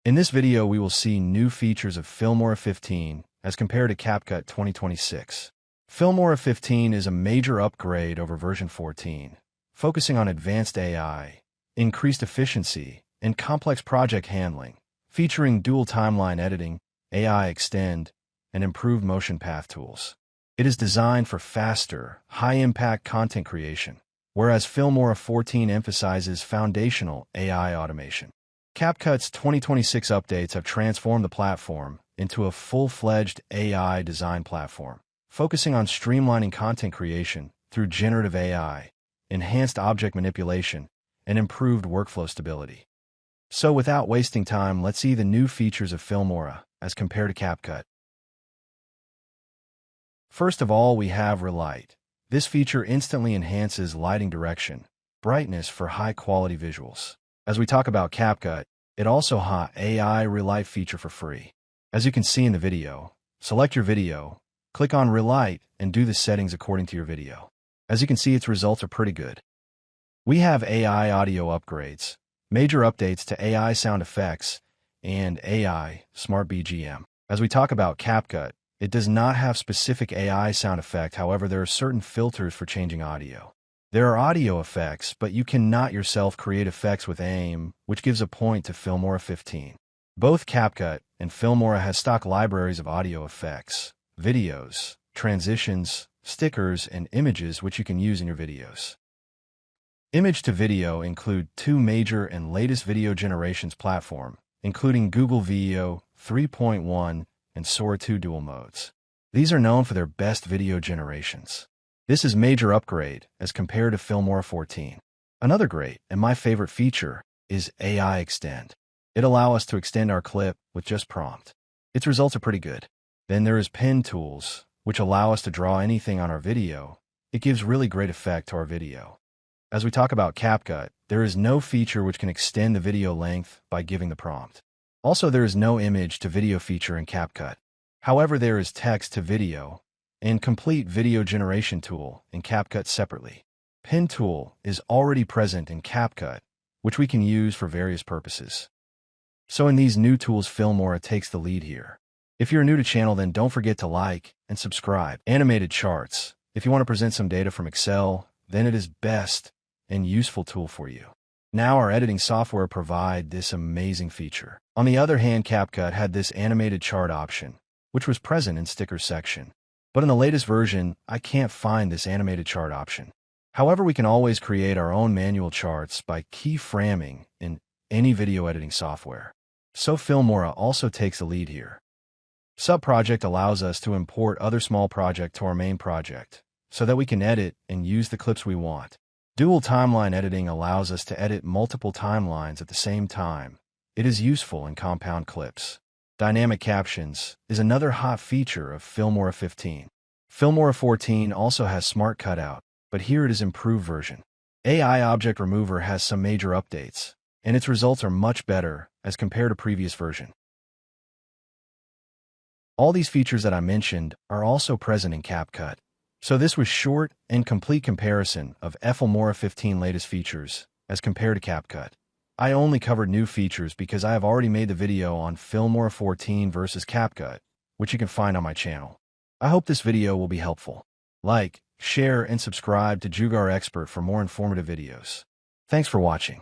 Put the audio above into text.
In this video, we will see new features of Filmora 15 as compared to CapCut 2026. Filmora 15 is a major upgrade over version 14, focusing on advanced AI, increased efficiency, and complex project handling, featuring dual timeline editing, AI Extend, and improved motion path tools. It is designed for faster, high-impact content creation, whereas Filmora 14 emphasizes foundational AI automation. CapCut's 2026 updates have transformed the platform into a full-fledged AI design platform, focusing on streamlining content creation through generative AI, enhanced object manipulation, and improved workflow stability. So without wasting time, let's see the new features of Filmora as compared to CapCut. First of all, we have Relight. This feature instantly enhances lighting direction, brightness for high-quality visuals. As we talk about CapCut, it also has AI Relight feature for free. As you can see in the video, select your video, click on Relight, and do the settings according to your video. As you can see, its results are pretty good. We have AI audio upgrades, major updates to AI sound effects, and AI Smart BGM. As we talk about CapCut, it does not have specific AI sound effect. However, there are certain filters for changing audio. There are audio effects, but you cannot yourself create effects with AIM, which gives a point to Filmora 15. Both CapCut and Filmora has stock libraries of audio effects, videos, transitions, stickers, and images which you can use in your videos. Image to video include two major and latest video generations platform, including Google Veo 3.1 and Sora 2 dual modes. These are known for their best video generations. This is major upgrade as compared to Filmora 14. Another great and my favorite feature is AI Extend. It allows us to extend our clip with just prompt. Its results are pretty good. Then there is Pen tools, which allow us to draw anything on our video. It gives really great effect to our video. As we talk about CapCut, there is no feature which can extend the video length by giving the prompt. Also, there is no image to video feature in CapCut. However, there is text to video and complete video generation tool in CapCut separately. Pen tool is already present in CapCut, which we can use for various purposes. So in these new tools, Filmora takes the lead here. If you're new to channel, then don't forget to like and subscribe. Animated charts. If you want to present some data from Excel, then it is best and useful tool for you. Now our editing software provide this amazing feature. On the other hand, CapCut had this animated chart option, which was present in stickers section. But in the latest version, I can't find this animated chart option. However, we can always create our own manual charts by keyframing in any video editing software. So Filmora also takes the lead here. Subproject allows us to import other small project to our main project, so that we can edit and use the clips we want. Dual timeline editing allows us to edit multiple timelines at the same time. It is useful in compound clips. Dynamic captions is another hot feature of Filmora 15. Filmora 14 also has Smart Cutout, but here it is improved version. AI Object Remover has some major updates, and its results are much better as compared to previous version. All these features that I mentioned are also present in CapCut. So this was short and complete comparison of Filmora 15 latest features as compared to CapCut. I only covered new features because I have already made the video on Filmora 14 versus CapCut, which you can find on my channel. I hope this video will be helpful. Like, share, and subscribe to Jugaar Expert for more informative videos. Thanks for watching.